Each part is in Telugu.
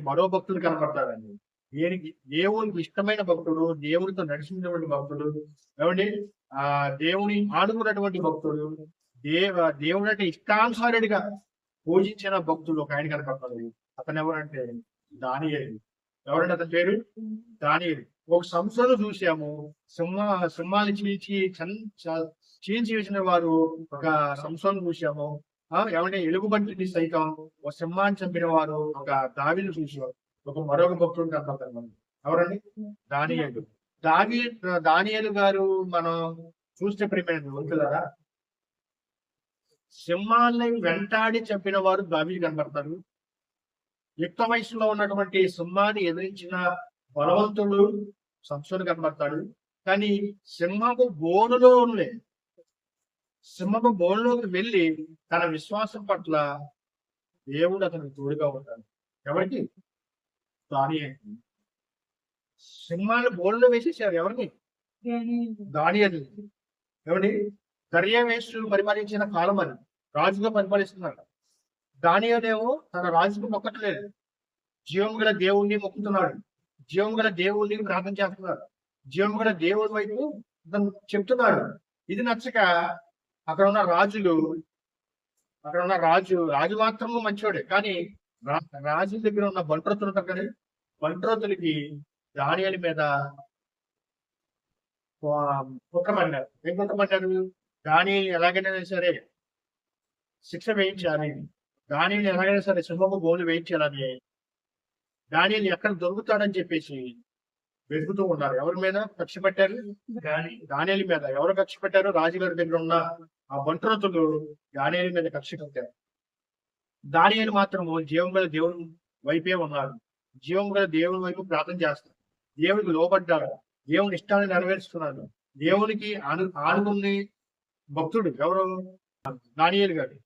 మరో భక్తుడు కనపడతాడండి. దేనికి దేవునికి ఇష్టమైన భక్తుడు, దేవుడితో నడిచినటువంటి భక్తుడు, ఏమండి దేవుని ఆడుకున్నటువంటి భక్తుడు, దేవుడంటే ఇష్టానుసారుడిగా పూజించిన భక్తుడు ఒక ఆయన కనపడతాడు. అతను ఎవరంటే దానియేలు. ఎవరంటే అతని పేరు దానియేలు. ఒక సంస్థను చూసాము. సింహాన్ని చీల్చి వేసిన వారు ఒక సంస్థను చూసాము. ఏమంటే ఎలుగుబంటిని సైతం ఒక సింహాన్ని చంపిన వారు ఒక దావీదును చూసారు. ఒక మరొక భక్తుడు కనపడతారు. ఎవరండి దానియేలు. దానియేలు గారు మనం చూస్తే ప్రియమైన వృద్ధులారా, సింహాన్ని వెంటాడి చంపిన వారు దావీదు కనపడతారు. యుక్త వయసులో ఉన్నటువంటి సింహాన్ని ఎదిరించిన బలవంతుడు సంసోను కనబడతాడు. కానీ సింహపు బోనులోకి వెళ్ళి తన విశ్వాసం పట్ల దేవుడు అతనికి తోడుగా ఉంటాడు. ఎవరికి? దానియేలు. సింహాన్ని బోనులో వేసేసారు. ఎవరిని? దానియేలు. ఎవరి? దర్యావేషు పరిపాలించిన కాలం అని రాజుగా పరిపాలిస్తున్నాడు. దానియేలేమో తన రాజుకు మొక్కట్లేదు. జీవం గల దేవుణ్ణి మొక్కుతున్నాడు. జీవం గల దేవుణ్ణి ప్రార్థన చేస్తున్నాడు. జీవం గల దేవుడి వైపు చెప్తున్నాడు. ఇది నచ్చక అక్కడ ఉన్న రాజు మాత్రము మంచోడే. కానీ రాజు దగ్గర ఉన్న బంట్రోతులు ఉంటారు కానీ బంట్రోతులకి దానియేలు మీద కుట్రపడ్డారు. ఏం కుట్రపడ్డారు? దానియేలు ఎలాగైనా సరే శిక్ష వేయించాలి, దానియేలు ఎలాగైనా సరే సింహపు బోను వేయించాలని, దానియేలు ఎక్కడ దొరుకుతాడని చెప్పేసి వెతుకుతూ ఉన్నారు. ఎవరి మీద కక్ష పెట్టారు? దానియేలు మీద. ఎవరు కక్ష పెట్టారు? రాజుగారి దగ్గర ఉన్న ఆ బంట్రోతులు దానియేలు మీద కక్ష పెట్టారు. దానియేలు మాత్రము జీవం గల దేవుని వైపే ఉన్నారు. జీవం గల దేవుని వైపు ప్రార్థన చేస్తారు. దేవునికి లోబడ్డాడు. దేవుని ఇష్టాన్ని నెరవేరుస్తున్నాడు. దేవునికి ఆనుకుని భక్తుడు ఎవరు? దానియేలు గారు.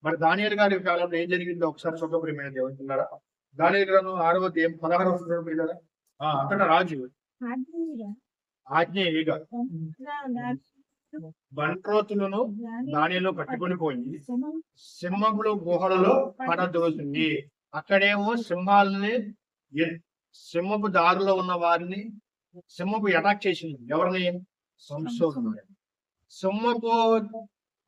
మరి దానియేలు గారి కాలంలో ఏం జరిగిందో ఒకసారి చూడప్రియమైన దేవుడున్నారా? దానియేలు గారు 6వ అధ్యాయం 16వ వచనం. అక్కడ రాజు ఆజ్ఞేయుగా బంట్రోతులను దానిలో పట్టుకొని పోయి సింహములు గుహలలో పడదోసింది. అక్కడేమో సింహపు దారిలో ఉన్న వారిని సింహపు అటాక్ చేసింది. ఎవరిని? సంసోను. సింహపు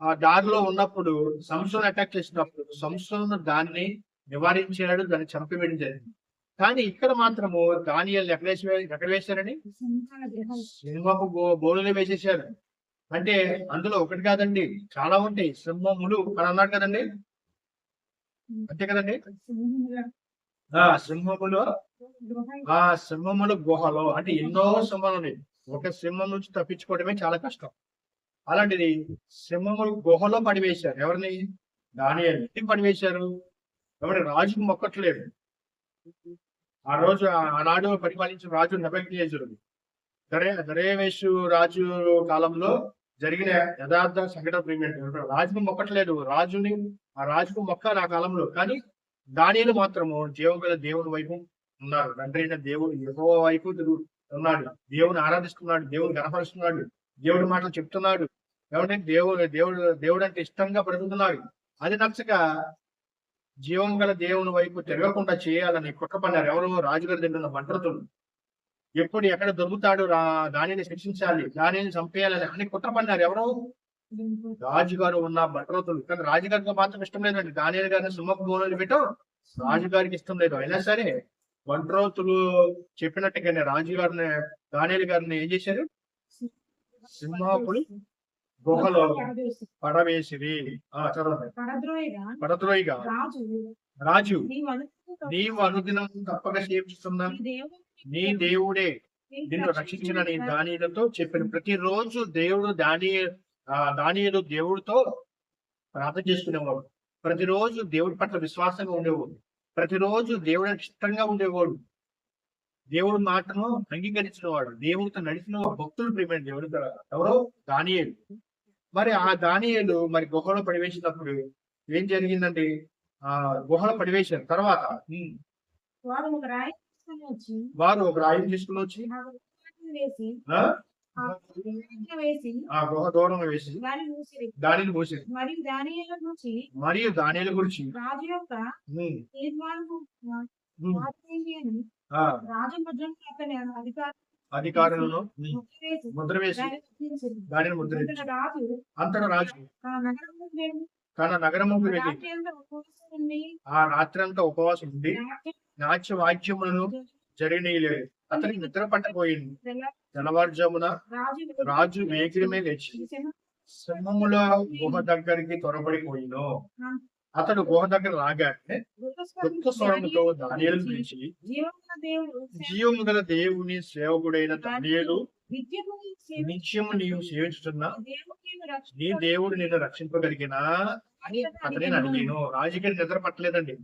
ఆ దారిలో ఉన్నప్పుడు సంసోను అటాక్ చేసినప్పుడు సంసోను దాన్ని నివారించాడు, దాన్ని చంపివేయడం జరిగింది. కానీ ఇక్కడ మాత్రము దానియేలు ఎక్కడ వేశారని? సింహపు బోనులు వేసేసారు. అంటే అందులో ఒకటి కాదండి, చాలా ఉంటాయి. సింహములు అని అన్నాడు కదండి, అంతే కదండి. సింహములు గుహలో అంటే ఎన్నో సింహాలు ఉన్నాయి. ఒక సింహం నుంచి తప్పించుకోవడమే చాలా కష్టం. అలాంటిది సింహములు గుహలో పడివేశారు. ఎవరిని? దానియేలు. ఎందుకు పడివేశారు? ఎవరి? రాజుకు మొక్కట్లేదు. ఆనాడు పరిపాలించిన రాజు నెబుకద్నెజరు. దర్యావేషు రాజు కాలంలో జరిగిన యథార్థ సంఘటన ప్రియమైన రాజుకు మొక్కట్లేదు. రాజుకు మొక్కాలి ఆ కాలంలో. కానీ దానియేలు మాత్రము జీవగల దేవుని వైపు ఉన్నారు. తండ్రి అయిన దేవుడు యెహోవా వైపు ఉన్నాడు. దేవుని ఆరాధిస్తున్నాడు, దేవుని కనపరుస్తున్నాడు, దేవుడి మాటలు చెప్తున్నాడు. ఎవరంటే దేవుడు అంటే ఇష్టంగా బ్రతుకుతున్నాడు. అది నచ్చక జీవం గల దేవుని వైపు తిరగకుండా చేయాలని కుట్రపన్నారు. ఎవరు? రాజుగారి దగ్గర ఉన్న బంట్రోతులు. ఎప్పుడు ఎక్కడ దొరుకుతాడు దానిని శిక్షించాలి, దానిని చంపేయాలని అని కుట్రపన్నారు. ఎవరు? రాజుగారు ఉన్న బంట్రోతులు. కానీ రాజుగారికి మాత్రం ఇష్టం లేదండి. దానియేలు గారిని సింహపు బోనులు పెట్టడం రాజుగారికి ఇష్టం లేదు. అయినా సరే బంట్రోతులు చెప్పినట్టుగానే రాజుగారిని దానియేలు గారిని ఏం చేశారు? సింహపులు గుహలో పడవేసిరి. పడద్రోయిగా రాజు నీవు అనుదినం తప్పక సేవిస్తున్నా నీ దేవుడే నిన్ను రక్షించిన నీ దానియేలుతో చెప్పిన. ప్రతిరోజు దానియేలు దేవుడితో ప్రార్థన చేసుకునేవాడు. ప్రతిరోజు దేవుడి పట్ల విశ్వాసంగా ఉండేవాడు. ప్రతిరోజు దేవుడికి ఇష్టంగా ఉండేవాడు. దేవుడి మాటను అంగీకరించిన వాడు, దేవుడితో నడిచిన భక్తులు ప్రియమైన దేవుడు ఎవరో? దానియేలు. మరి ఆ దానియేలు మరి గుహలో పడివేసినప్పుడు ఏం జరిగిందండి? గుహలో పడివేశారు. తర్వాత వారు ఒక రాయి తీసుకుని వచ్చి గుహ దూరంగా వేసి దానిని మూసారు. మరియు దానియేలు గురించి ఉమ్, రాజేమి అని ఆ, రాజముద్రను అతని అధికారులను ముద్ర వేసి దాన్ని ముద్రించింది. దానిని ముద్రించి అంతటా రాజు అంతట రాజు తన నగరముకు వెళ్ళి తన నగరముకు వెళ్ళి రాత్రి అంతా ఉపవాసం ఉండి ఆ రాత్రంతా ఉపవాసం ఉండి నాట్య వాద్యములను జరిగినలేదు. అతనికి నిద్ర పట్టబోయింది. తెల్లవారుజామున రాజు వేగిరమే లేచి సింహముల గుహ దగ్గరికి త్వరపడిపోయిను. అతడు గుహ దగ్గర రాగానే గొప్ప స్వరముతో దానియేలు పిలిచి, జీవము గల దేవుని సేవకుడైన దానియేలు, నిత్యము నీవు సేవించుతున్న నీ దేవుడు నిన్ను రక్షింపగలిగినా అని అతని అడిగాను. రాజుకి నిద్ర పట్టలేదండి.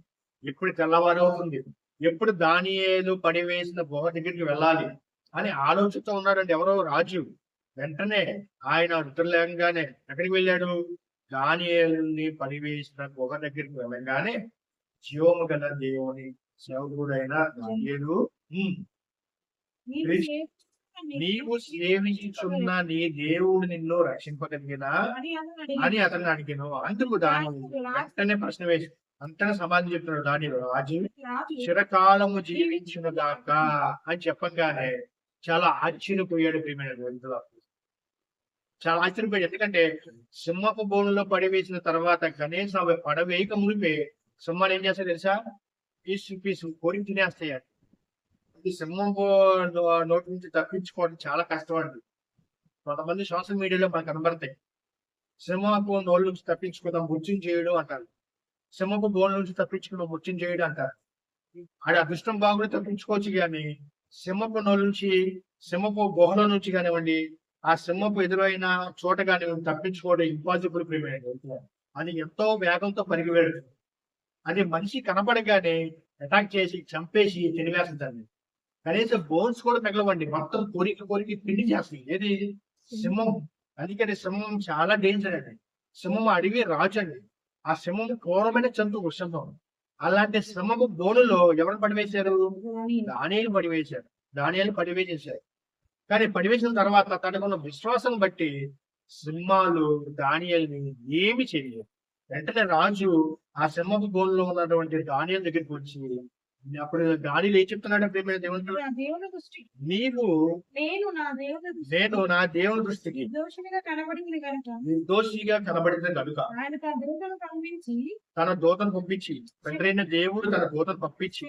ఎప్పుడు తెల్లవారు అవుతుంది, ఎప్పుడు దానియేలు పడివేసిన గుహ దగ్గరికి వెళ్ళాలి అని ఆలోచిస్తూ ఉన్నాడండి ఎవరో రాజు. వెంటనే ఆయన నిద్రలేకంగానే ఎక్కడికి వెళ్ళాడు? దానియేలుని పడివేసిన గుహ దగ్గరికి వెళ్ళగానే జీవము గల దేవుని సేవకుడైన దానియేలు, నీవు సేవించుచున్న నీ దేవుడు నిన్ను రక్షింపగలిగినా అని అతన్ని అడిగాను. అందుకు దాని వెంటనే ప్రశ్న వేసి అంతనే సమాధానం చెప్తున్నాడు దానియేలు. రాజు చిరకాలము జీవించును గాక అని చెప్పగానే చాలా ఆశ్చర్యపోయాడు. ప్రియమైన చాలా ఆశ్చర్యపోయాడు. ఎందుకంటే సింహపు బోనులో పడివేసిన తర్వాత కనీసం అవి పడవేయక మునిపే సింహాలు ఏం చేస్తాయి తెలుసా? పీసు పీసు కోరి తినేస్తాయి. ఈ సింహం నోటి నుంచి తప్పించుకోవడం చాలా కష్టం అండి. కొంతమంది సోషల్ మీడియాలో మనకు కనబడతాయి. సింహపు నోళ్ళ నుంచి తప్పించుకుందాం ముత్యం చేయడం అంటారు. సింహపు బోన్ నుంచి తప్పించుకుందాం ముత్యం చేయడం అంటారు. ఆడ అదృష్టం బాగుండి తప్పించుకోవచ్చు, కానీ సింహపు నోళ్ళ నుంచి, సింహపు గుహల నుంచి కానివ్వండి, ఆ సింహపు ఎదురైన చోట కానివ్వండి తప్పించుకోవడం ఇంపాసిబుల్. ప్రియమైన అది ఎంతో వేగంతో పరిగెడు. అది మనిషి కనపడగానే అటాక్ చేసి చంపేసి తినివేస్తుంది. కనీసం బోన్స్ కూడా మిగలవండి, మొత్తం కోరికి పిండి చేస్తుంది. ఏది? సింహం. అందుకని సింహం చాలా డేంజర్ అండి. సింహం అడవి రాజు అండి. ఆ సింహం క్రూరమైన జంతువు సింహం. అలాంటి సింహము బోనులో ఎవరు పడివేశారు? దానియేలు పడివేశారు. దానియేలు పడివేసేశారు. కానీ పడివేసిన తర్వాత తనకున్న విశ్వాసం బట్టి సింహాలు దానియేలుని ఏమి చేయలేదు. వెంటనే రాజు ఆ సింహపు బోనులో ఉన్నటువంటి దానియేలు దగ్గరికి వచ్చి, అప్పుడు దానియేలు ఏం చెప్తున్నాడు? నీవు నేను నా దేవుని దృష్టికి నిర్దోషిగా కనబడిన కనుక తన దూతను పంపించి, తండ్రి అయిన దేవుడు తన దూతను పంపించి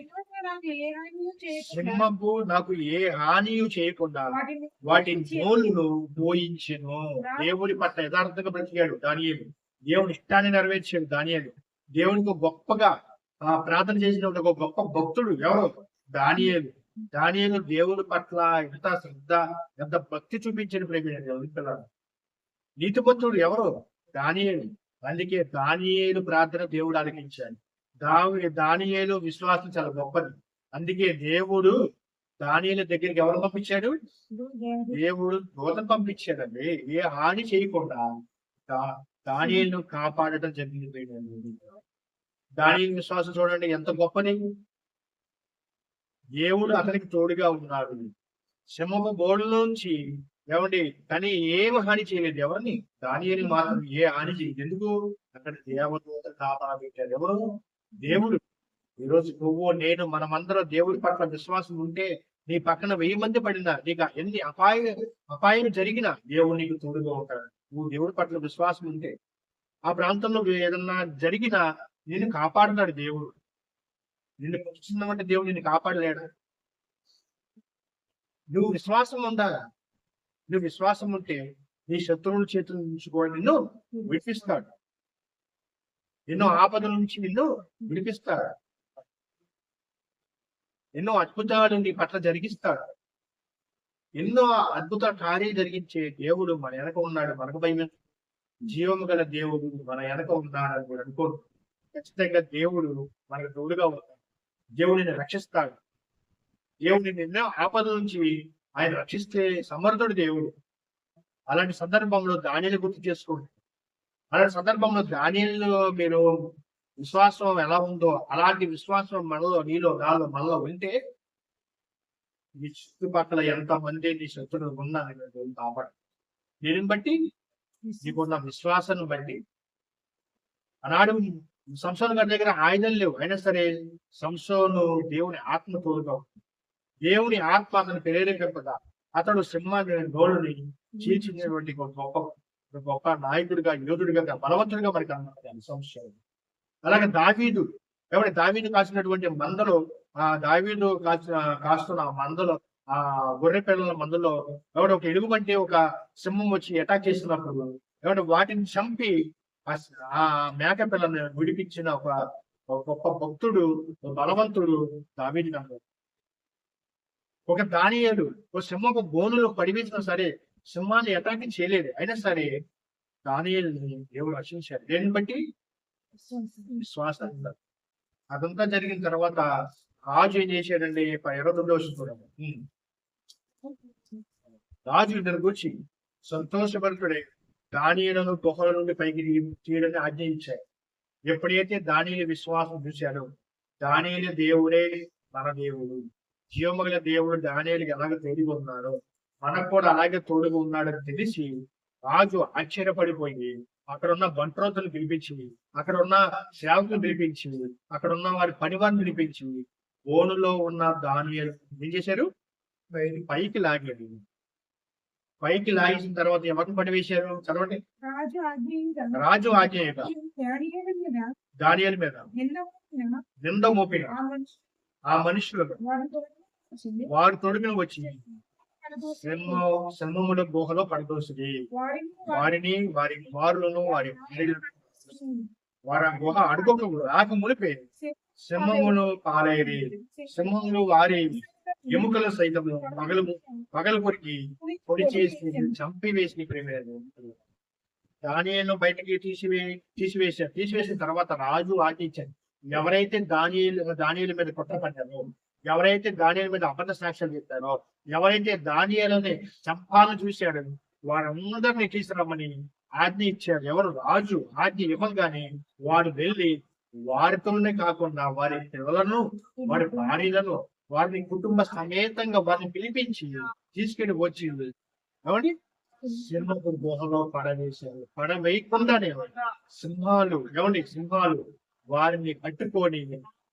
సింహపు నాకు ఏ హాని చేయకుండా వాటి నోళ్ళను పోయించెను. దేవుడి పట్ల యథార్థంగా బ్రతికాడు దానియేలు. దేవుని ఇష్టాన్ని నెరవేర్చాడు దానియేలు. దేవునికి గొప్పగా ప్రార్థన చేసిన ఒక గొప్ప భక్తుడు ఎవరు? దానియేలు. దానియేలు దేవుడి పట్ల ఎంత శ్రద్ధ, ఎంత భక్తి చూపించిన ప్రేమ. నీతిమంతుడు ఎవరు? దానియేలు. అందుకే దానియేలు ప్రార్థన దేవుడు ఆలకించాడు. దానియేలు విశ్వాసం చాలా గొప్పది. అందుకే దేవుడు దానియేలు దగ్గరికి ఎవరు పంపించాడు? దేవుడు దూతను పంపించాడండి. ఏ హాని చేయకుండా దానియేలును కాపాడటం జరిగింది. దానియేలు విశ్వాసం చూడండి ఎంత గొప్పది. దేవుడు అతనికి తోడుగా ఉన్నాడు. సింహపు బోర్డు నుంచి ఏమండి కానీ ఏమి హాని చేయలేదు ఎవరిని? దానియేలు మాత్రం ఏ హాని చేయలేదు. ఎందుకు? అక్కడ దేవదూత కాపాడబెట్టాడు. ఎవరు? దేవుడు. ఈరోజు నువ్వు నేను మనమందరం దేవుడి పట్ల విశ్వాసం ఉంటే నీ పక్కన 1000 మంది పడినా, నీకు ఎన్ని అపాయం జరిగినా దేవుడు నీకు తోడుగా ఉంటాడు. నువ్వు దేవుడి పట్ల విశ్వాసం ఉంటే ఆ ప్రాంతంలో ఏదన్నా జరిగినా నిన్ను కాపాడుతాడు దేవుడు. నిన్ను పుచ్చుతున్నామంటే దేవుడు నిన్ను కాపాడలేడు. నువ్వు విశ్వాసం ఉండాలి. నువ్వు విశ్వాసం ఉంటే నీ శత్రువుల చేతుల నుంచి కూడా నిన్ను విడిపిస్తాడు. ఎన్నో ఆపదల నుంచి నిన్ను విడిపిస్తాడు. ఎన్నో అద్భుతాలు నీ పట్ల జరిగిస్తాడు. ఎన్నో అద్భుత కార్యాలు జరిగించే దేవుడు మన వెనక ఉన్నాడు. మనకు భయం. జీవము గల దేవుడు మన వెనక ఉన్నాడు అని అనుకోడు. ఖచ్చితంగా దేవుడు మనకు తోడుగా ఉంటాడు. దేవుడిని రక్షిస్తాడు. దేవుడిని ఎన్నో ఆపదల నుంచి ఆయన రక్షిస్తే సమర్థుడు దేవుడు. అలాంటి సందర్భంలో దానియేలు గుర్తు చేసుకోండి. అలాంటి సందర్భంలో దానియేలు మీరు విశ్వాసం ఎలా ఉందో అలాంటి విశ్వాసం మనలో, నీలో, నాలో, మనలో ఉంటే నీ చుట్టుపక్కల ఎంతమంది నీ శత్రువులు ఉన్నా కాపాడు. దీనిని బట్టి నీకున్న విశ్వాసాన్ని బట్టి ఆనాడు సంసోను గారి దగ్గర ఆయుధాలు లేవు. అయినా సరే సంసోను దేవుని ఆత్మ తోడుగా ఉంది. దేవుని ఆత్మ అతను ప్రేరేపింపగా అతడు సింహాన్ని నోరుని చీల్చినటువంటి ఒక గొప్ప నాయకుడిగా, యోధుడిగా, బలవంతుడిగా మనకి కనబడతాడు సంసోను. అలాగే దావీదు, దావీదు కాసినటువంటి మందలో, ఆ దావీదు కాస్తున్న ఆ మందలో, ఆ గొర్రె పిల్లల మందలో ఒక ఎలుగుబంటి, ఒక సింహం వచ్చి అటాక్ చేస్తున్నప్పుడు వాటిని చంపి ఆ మేక పిల్లని విడిపించిన ఒక గొప్ప భక్తుడు, బలవంతుడు దావీదు కనబడతాడు. ఒక దానియేలు ఒక సింహపు బోనులో పడివేసినా సరే సింహాన్ని అటాక్ చేయలేదు. అయినా సరే దానియేలుని దేవుడు రక్షించాడు. దేన్ని బట్టి? విశ్వాసం. అదంతా జరిగిన తర్వాత రాజు ఏం చేశాడండి? 29వ చూడండి. రాజు ఇద్దరు కూర్చి సంతోషపరుతుడే దానియేలును గుహల నుండి పైకి తీయడని ఆజ్ఞ ఇచ్చాడు. ఎప్పుడైతే దానియేలు విశ్వాసం చూశాడో, దానియేలు దేవుడే మన దేవుడు, జీవమగల దేవుడు దానియేలుకి ఎలాగ తోడుగా ఉన్నాడో మనకు కూడా అలాగే తోడుగా ఉన్నాడని తెలిసి రాజు ఆశ్చర్యపడిపోయి అక్కడ ఉన్న బంట్రోతులు పిలిపించి, అక్కడ ఉన్న సేవకులు పిలిపించి, అక్కడ ఉన్న వారి పనివారిని పిలిపించి బోనులో ఉన్న దానియేలు ఏం చేశారు? పైకి లాగాడు. పైకి లాగేసిన తర్వాత ఎవరిని పడివేశారు? చదవండి. రాజు ఆజ్ఞ దానియేలు మీద నింద మోపిన ఆ మనుషులకు వారు తొడుగున వచ్చి సింహముల గుహలో పడదోసింది. వారిని, వారి కుమారులను, వారి వారి గుహ అడుగుకు రాక మునిపే సింహములు పాలైరి. సింహములు వారి ఎముకల సైతం పగలు కొరికి పొడి చేసి చంపివేసి ప్రేమేరు. దానియేలును బయటికి తీసివేసిన తర్వాత రాజు ఆజ్ఞించాడు, ఎవరైతే దానియేలు మీద కొట్టబడ్డారో, ఎవరైతే దానియేలు మీద అబద్ధ సాక్ష్యాలు చెప్పారో, ఎవరైతే దానియేలుని చంపాలని చూశాడో వారందరినీ తీసుకురమ్మని ఆజ్ఞ ఇచ్చారు. ఎవరు? రాజు ఆజ్ఞ ఇవ్వగానే వారు వెళ్ళి వారితోనే కాకుండా వారి పిల్లలను, వారి భార్యలను, వారిని కుటుంబ సమేతంగా వారిని పిలిపించి తీసుకెళ్లి వచ్చి ఏమండి సింహపు గుహలో పడవేశారు. పడవేయకుండానే సింహాలు వారిని కట్టుకొని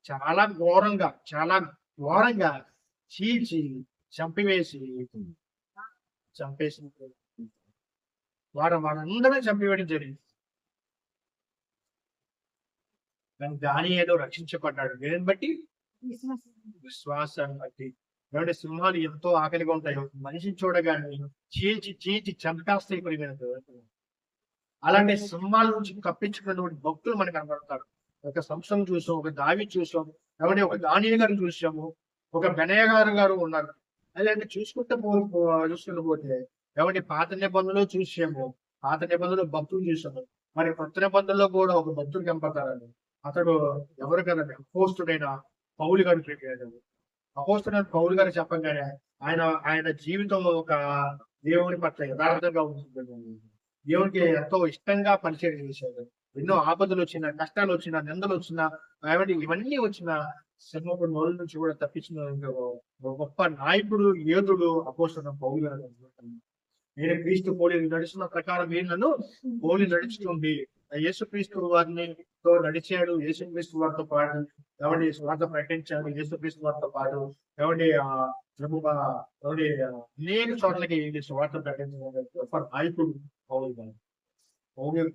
చాలా ఘోరంగా చీల్చి చంపేసి వారందరూ చంపివేయడం జరిగింది. కానీ దానియేలు రక్షించబడ్డాడు. దేని బట్టి? విశ్వాసాన్ని బట్టి. ఏమంటే సింహాలు ఎంతో ఆకలిగా ఉంటాయి, మనిషిని చూడగానే చీల్చి చంపేస్తాయి. అలాంటి సింహాల నుంచి తప్పించుకున్నటువంటి భక్తులు మనకు కనబడతారు. ఒక సంస్థను చూసాం, ఒక దావి చూసాం, ఒక దానియేలు గారిని చూసాము, ఒక బెనయ్య గారు ఉన్నారు. అలాంటి చూసుకుంటూ పోతే పాత నిబంధనలు చూసాము, పాత నిబంధనలు భక్తులు చూసాము. మరి కొత్త నిబంధనలో కూడా ఒక భక్తుడు కనపడతారండి. అతడు ఎవరు కదండి? అపోస్తుడైన పౌలు గారు చెప్పాడు. అపోస్తుడైన పౌలు గారు చెప్పగానే ఆయన జీవితంలో ఒక దేవుని పట్ల యథార్థంగా ఉంటుంది. దేవునికి ఎంతో ఇష్టంగా పరిచయం చేశాడు. ఎన్నో ఆపదలు వచ్చినా, కష్టాలు వచ్చినా, నిందలు వచ్చినా, ఇవన్నీ వచ్చినా సింహపు నోళ్ళ నుంచి కూడా తప్పించిన గొప్ప నాయకుడు, యోధుడు అపోస్తుడైన పౌలు గారు. నేను క్రీస్తు పోలి నడుస్తున్న ప్రకారం నన్ను పోలి నడుచుతుంది. యేసుక్రీస్తు వారిని నడిచాడు, యేసుక్రీస్తు వారితో పాటు స్వార్థ ప్రకటించాడు, యేసుక్రీస్తు వారితో పాటు అనేక చోట్లకి స్వార్థ ప్రకటించాడు గొప్ప నాయకుడు పౌలు గారు.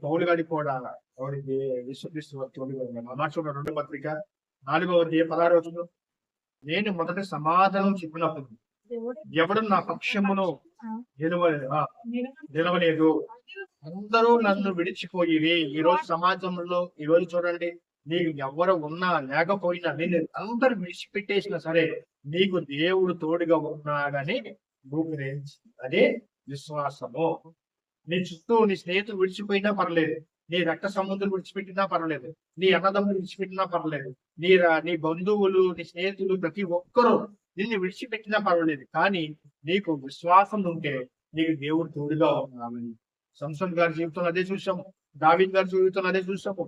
పౌలు గారికి కూడా యేసుక్రీస్తు వారి తోడుగా ఉన్నాడు. 2వ పత్రిక 4వ అధ్యాయం 16వ వచనం, నేను మొదట సమాధానం చెప్పినప్పుడు ఎవడు నా పక్షమును నిలవలేదు, అందరూ నన్ను విడిచిపోయి. ఈ రోజు సమాజంలో చూడండి, నీకు ఎవరు ఉన్నా లేకపోయినా నేను అందరు విడిచిపెట్టేసినా సరే నీకు దేవుడు తోడుగా ఉన్నాడని నువ్వు అదే విశ్వాసము. నీ చుట్టూ నీ స్నేహితులు విడిచిపోయినా పర్లేదు, నీ రక్త సంబంధులు విడిచిపెట్టినా పర్లేదు, నీ అన్నదమ్ములు విడిచిపెట్టినా పర్లేదు, నీ బంధువులు, నీ స్నేహితులు ప్రతి ఒక్కరూ నిన్ను విడిచిపెట్టినా పర్వాలేదు, కానీ నీకు విశ్వాసం ఉంటే నీకు దేవుడు తోడుగా ఉన్నామని. సంసోన్ గారి జీవితంలో అదే చూసాము, దావీదు గారి జీవితంలో అదే చూసాము,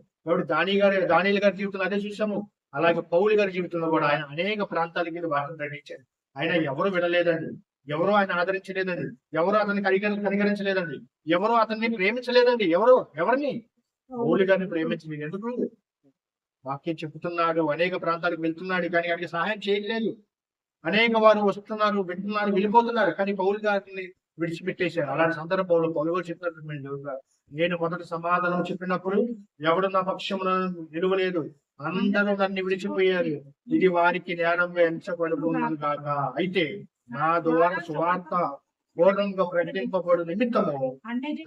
దానియేలు గారి జీవితంలో అదే చూసాము. అలాగే పౌలు గారి జీవితంలో కూడా ఆయన అనేక ప్రాంతాలకి వాటిని ప్రకటించారు. ఆయన ఎవరు వినలేదండి, ఎవరో ఆయన ఆదరించలేదండి, ఎవరో అతన్ని వాక్యం చెబుతున్నాడు, అనేక ప్రాంతాలకు వెళ్తున్నాడు, కానీ ఆయనకి సహాయం చేయలేదు. అనేక వారు వస్తున్నారు, వింటున్నారు, వెళ్ళిపోతున్నారు, కానీ పౌలు గారిని విడిచిపెట్టేశారు. అలాంటి సందర్భంలో పౌలు గారు చెప్పినట్టు నేను మొదటి సమాధానం చెప్పినప్పుడు ఎవడు నా పక్షమున నిలువలేదు, అందరూ నన్ను విడిచిపోయారు, ఇది వారికి నేరంగా ఎంచబడుతున్నాను కాక. అయితే నా ద్వారా సువార్త పూర్ణంగా ప్రకటింపబడు నిమిత్తము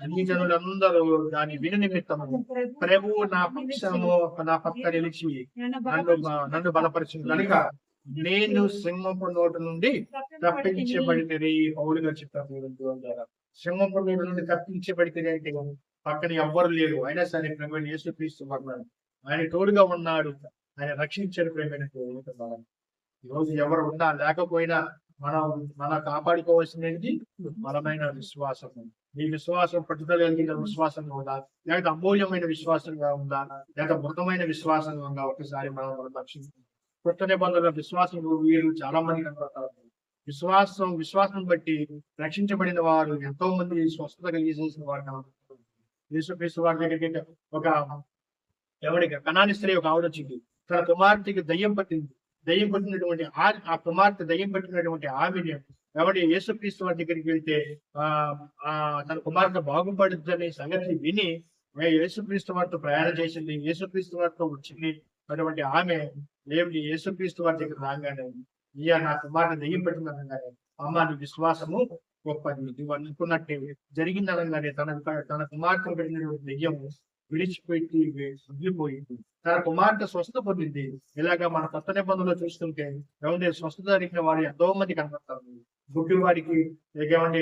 అన్ని జనులందరూ దాని విను నిమిత్తము ప్రభువు నా పక్షము నా పక్క నిలిచి నన్ను బలపరిచింది కనుక నేను సింహపు నోటు నుండి తప్పించబడినది. పౌలుగా చెప్పారు, సింహపు నోటు నుండి తప్పించబడితే అంటే పక్కన ఎవ్వరు లేరు, అయినా సరే ప్రేమ యేసుక్రీస్తు పడ్డాడు, ఆయన తోడుగా ఉన్నాడు, ఆయన రక్షించాడు. ప్రేమైన ఈ రోజు ఎవరు ఉన్నా లేకపోయినా మనం కాపాడుకోవాల్సినది బలమైన విశ్వాసము. ఈ విశ్వాసం పట్టుదల కలిగిన విశ్వాసంగా ఉందా, లేకపోతే అమూల్యమైన విశ్వాసంగా ఉందా, లేక మృతమైన విశ్వాసంగా ఉందా? ఒకసారి మనం రక్షించాలి. కొత్త నిబంధనల విశ్వాసం వీరు చాలా మంది కనపడతారు. విశ్వాసం బట్టి రక్షించబడిన వారు ఎంతో మంది స్వస్థత కలిగేసిన వారు కనపడతారు. యేసుక్రీస్తు వారి దగ్గరికి ఒక ఎవరికి కనాని స్త్రీ ఒక ఆవిడ వచ్చింది, తన కుమార్తెకి దయ్యం పట్టినటువంటి ఆ కుమార్తె దయ్యం పట్టినటువంటి ఆమెని ఎవరి యేసుక్రీస్తు వారి దగ్గరికి వెళ్తే తన కుమార్తె బాగుపడుతుందనే సంగతి విని యేసుక్రీస్తు వారితో ప్రయాణం చేసింది, యేసుక్రీస్తు వారితో వచ్చింది. అటువంటి ఆమె దేవుడి యేసుక్రీస్తు వారి దగ్గర రాగానే నా కుమార్తె దయ్యం పట్టిందనగానే, అమ్మ నీ విశ్వాసము గొప్పది, నువ్వు అనుకున్నట్టే జరిగిందనగానే తన కుమార్తె పెట్టినటువంటి దయ్యం విడిచిపెట్టి వదిలిపోయింది. తన కుమార్తె స్వస్థత పొందింది. ఇలాగా మన కొత్త నిబంధనలో చూస్తుంటే ఏమంటే స్వస్థత జరిగిన వారు ఎంతో మంది కనపడతారు. గుడ్డి వారికి ఏమంటే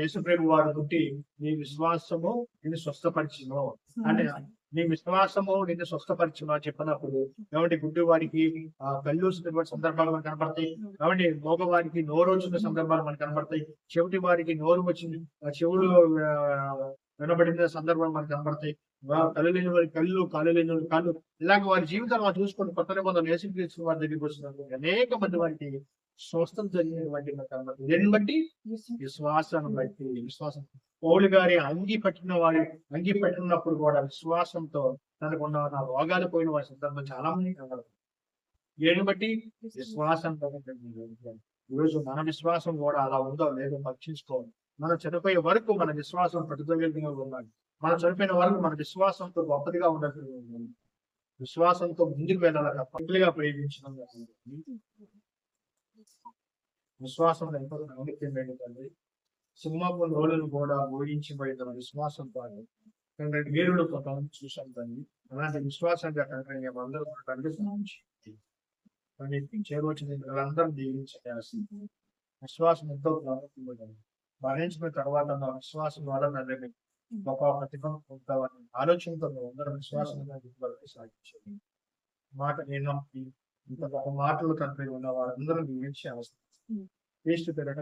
యేసుప్రేమ వారు గుట్టి నీ విశ్వాసము నిన్ను స్వస్థపరిచిను అంటే నీ విశ్వాసము నిన్ను స్వస్థపరిచిన చెప్పినప్పుడు ఏమంటే గుడ్డి వారికి కళ్ళు వచ్చినటువంటి సందర్భాలు మనకు కనపడతాయి. ఏమంటే మోగవారికి నోరు వచ్చిన సందర్భాలు మనకు కనపడతాయి. చెవిటి వారికి నోరు వచ్చింది, చెవులు వినబడిన సందర్భాలు మనకు కనపడతాయి. కళ్ళు లేని వారి కళ్ళు, కాళ్ళు లేని వారి కాళ్ళు, ఇలాగ వారి జీవితాలు మనం చూసుకొని కొత్త నిబంధనలు యేసుక్రీస్తు వారి దగ్గరికి వచ్చినప్పుడు అనేక మంది వారికి స్వస్థత జరిగినటువంటి దీన్ని బట్టి విశ్వాసాన్ని బట్టి విశ్వాసం. పౌలు గారి అంగి పట్టినప్పుడు కూడా విశ్వాసంతో తనకున్న రోగాలు పోయిన వారి సందర్భం చాలా మంది కనబడతారు. దీన్ని బట్టి విశ్వాసంతో ఈరోజు మన విశ్వాసం కూడా అలా ఉందో లేదో పరీక్షించుకోవాలి. మనం చనిపోయే వరకు మన విశ్వాసం పట్టుదలగా ఉండాలి. మనం చనిపోయిన వరకు మన విశ్వాసంతో గొప్పదిగా ఉండదు, విశ్వాసంతో ముందుకు వెళ్ళాలి. పట్టుగా ప్రేమించడం విశ్వాసం ఎంతో నమ్మకం ఏంటంటే సింహపు నోళ్ళను కూడా ఓడించబడిన విశ్వాసంతో వీరుడు కొంతమంది చూసాం తండ్రి. అలాంటి విశ్వాసంగా తండ్రి అందరూ తండ్రి చేరవచ్చిన అందరం దీవించాల్సింది. విశ్వాసం ఎంతో ప్రాముఖ్యమైనది. మరణించిన తర్వాత నా విశ్వాసం ద్వారా నన్ను గొప్ప ప్రతిభ పొందాలని ఆలోచనతో అందరం విశ్వాసంగా సాగించాలి. మాట నేను ఇంత గొప్ప మాటలు తండ్రి ఉన్న వారందరూ దీవించే అవసరం. క్రీస్తు పేరట